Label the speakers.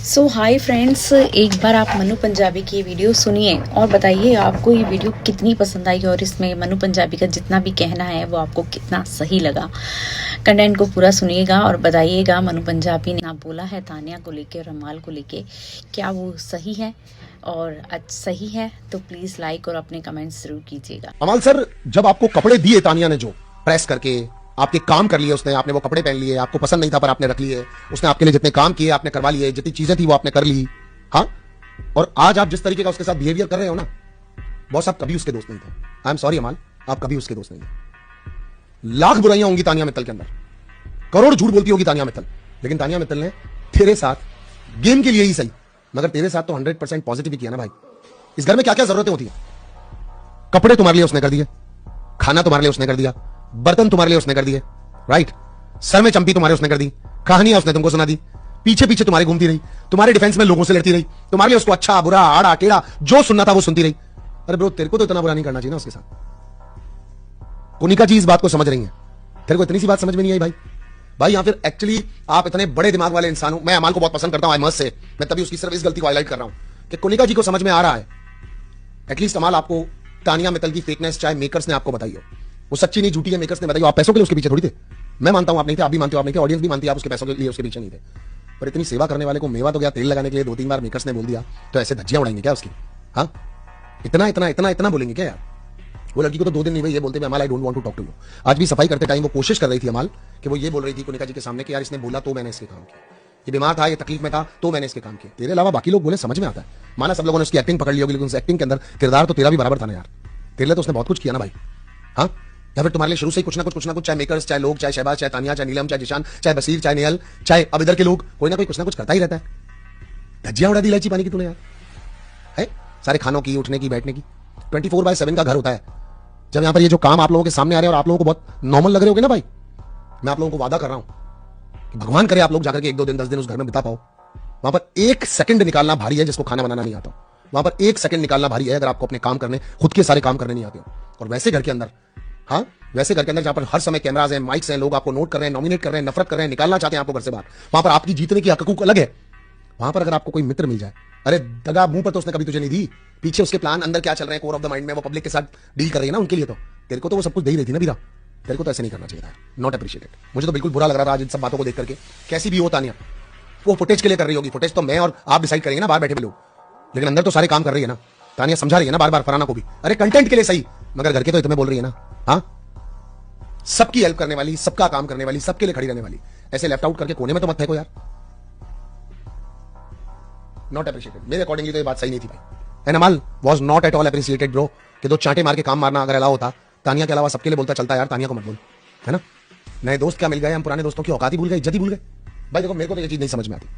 Speaker 1: सो hi friends, एक बार आप मनु पंजाबी की वीडियो सुनिए और बताइए आपको ये वीडियो कितनी पसंद आई और इसमें मनु पंजाबी का जितना भी कहना है वो आपको कितना सही लगा। कंटेंट को पूरा सुनिएगा और बताइएगा मनु पंजाबी ने बोला है तानिया को लेके और अमाल को लेके, क्या वो सही है? और सही है तो प्लीज लाइक और अपने कमेंट्स जरूर कीजिएगा।
Speaker 2: अमाल सर, जब आपको कपड़े दिए तानिया ने, जो प्रेस करके आपके काम कर लिए उसने, आपने वो कपड़े पहन लिए, आपको पसंद नहीं था पर आपने रख लिए, उसने आपके लिए जितने काम किए आपने करवा लिए, जितनी चीजें थी वो आपने कर ली। हाँ, और आज आप जिस तरीके का उसके साथ बिहेवियर कर रहे हो ना बॉस, आप कभी उसके दोस्त नहीं थे। आई एम सॉरी अमाल, आप कभी उसके दोस्त नहीं थे। लाख बुराइयां होंगी तानिया मित्तल के अंदर, करोड़ झूठ बोलती होगी तानिया मित्तल, लेकिन तानिया मित्तल ने तेरे साथ गेम के लिए ही सही मगर तेरे साथ तो 100% पॉजिटिव किया ना भाई। इस घर में क्या क्या जरूरतें होती है, कपड़े तुम्हारे लिए उसने कर दिए, खाना तुम्हारे लिए उसने कर दिया, बर्तन तुम्हारे लिए उसने कर दिए, राइट, सर में चंपी तुम्हारे उसने कर दी, कहानियां उसने तुमको सुना दी, पीछे पीछे तुम्हारी घूमती रही, तुम्हारे डिफेंस में लोगों से लड़ती रही, तुम्हारे लिए उसको अच्छा बुरा आड़ा टेढ़ा जो सुनना था वो सुनती रही। अरे ब्रो, तेरे को तो इतना बुरा नहीं करना चाहिए ना उसके साथ। कोनिका जी इस बात को समझ रही है, तेरे को इतनी सी बात समझ में नहीं आई भाई या फिर एक्चुअली आप इतने बड़े दिमाग वाले इंसान हो। मैं अमाल को बहुत पसंद करता हूं, आई मस्ट से, मैं तभी उसकी सिर्फ इस गलती को हाईलाइट कर रहा हूं कि कोनिका जी को समझ में आ रहा है एटलीस्ट अमाल आपको तानिया मित्तल की फेकनेस चाहे मेकर्स ने आपको बताई हो, वो सच्ची नहीं झूठी है, मेकर्स ने बताई हो। आप पैसों के लिए उसके पीछे थोड़ी थे, मैं मानता हूं आप नहीं थे, आप भी मानते हो आप नहीं थे, ऑडियंस भी मानती है आप उसके पैसों के लिए उसके पीछे नहीं थे। पर इतनी सेवा करने वाले को मेवा तो गया तेल लगाने के लिए 2-3 बार मेकर्स ने बोल दिया तो ऐसे धज्जियां उड़ाएंगे क्या उसकी? हाँ, इतना इतना इतना इतना बोलेंगे क्या यार? वो लड़की को तो 2 दिन नहीं भाई ये बोलते Amaal I don't want to talk to you. आज भी सफाई करते टाइम वो कोशिश कर रही थी अमाल कि वो ये बोल रही थी कोनिका जी के सामने कि यार इसने बोला तो मैंने इसके काम किया, ये बीमार था, ये तकलीफ में था तो मैंने इसके काम किया। तेरे अलावा बाकी लोग बोले समझ में आता है, माना सब लोगों ने उसकी एक्टिंग पकड़ ली होगी, लेकिन उस एक्टिंग के अंदर किरदार तो तेरा भी बराबर था ना यार। तेरे लिए तो उसने बहुत कुछ किया ना भाई। हाँ, या फिर तुम्हारे लिए शुरू से ही कुछ ना कुछ, चाहे मेकर्स, चाहे लोग, चाहे शहबाज, चाहे तानिया, चाहे नीलम, चाहे जिशान, चाहे बसीर, चाहे नेहल, चाहे अब इधर के लोग, कोई ना कोई कुछ ना कुछ करता ही रहता है। धज्जियां उड़ा दी इलायची पानी की तूने यार, है सारे खानों की, उठने की, बैठने की, 24/7 का घर होता है। जब यहां पर ये जो काम आप लोगों के सामने आ रहे हैं और आप लोगों को बहुत नॉर्मल लग रहे होगे ना भाई, मैं आप लोगों को वादा कर रहा हूं कि भगवान करे आप लोग जाकर के 1-2 दिन 10 दिन उस घर में बिता पाओ। वहां पर 1 सेकंड निकालना भारी है जिसको खाना बनाना नहीं आता, वहां पर 1 सेकंड निकालना भारी है अगर आपको अपने काम करने, खुद के सारे काम करने नहीं आते हो। और वैसे घर के अंदर, हाँ वैसे घर के अंदर जहां पर हर समय कैमराज हैं, माइक्स हैं, लोग आपको नोट कर रहे हैं, नॉमिनेट कर रहे हैं, नफरत कर रहे हैं, निकालना चाहते हैं आपको घर से बाहर, वहां पर आपकी जीतने की हकूक अलग है। वहां पर अगर आपको कोई मित्र मिल जाए, अरे दगा मुंह पर तो उसने कभी तुझे नहीं दी, पीछे उसके प्लान अंदर क्या चल रहे हैं कोर ऑफ द माइंड में, वो पब्लिक के साथ डील कर रही है ना, उनके लिए तो तेरे को तो वो सब कुछ दे ही रही थी ना बीरा। तेरे को तो ऐसे नहीं करना चाहिए था, नॉट अप्रिशिएटेड। मुझे तो बिल्कुल बुरा लग रहा था आज इन सब बातों को देख करके। कैसी भी हो तानिया, वो फुटेज के लिए कर रही होगी, फुटेज तो मैं और आप डिसाइड करेंगे ना बाहर बैठे हुए लोग, लेकिन अंदर तो सारे काम कर रही है ना। तानिया समझा रही है ना बार बार फराना को भी, अरे कंटेंट के लिए सही, मगर घर के तो इतने बोल रही है ना। हाँ, सबकी हेल्प करने वाली, सबका काम करने वाली, सबके लिए खड़ी रहने वाली, ऐसे लेफ्ट आउट करके कोने में तो मत फेंको यार। नॉट अप्रिशिएटेड, मेरे अकॉर्डिंगली तो ये बात सही नहीं थी भाई। एंड अमाल was not at all appreciated bro, कि 2 चांटे मार के काम मारना अगर अलाउ होता, तानिया के अलावा सबके लिए बोलता चलता यार, तानिया को मत बोल, है ना। नए दोस्त क्या मिल गए, हम पुराने दोस्तों की औकात ही भूल गए, इज्जत ही भूल गए भाई। देखो मेरे को तो ये चीज नहीं समझ में आती।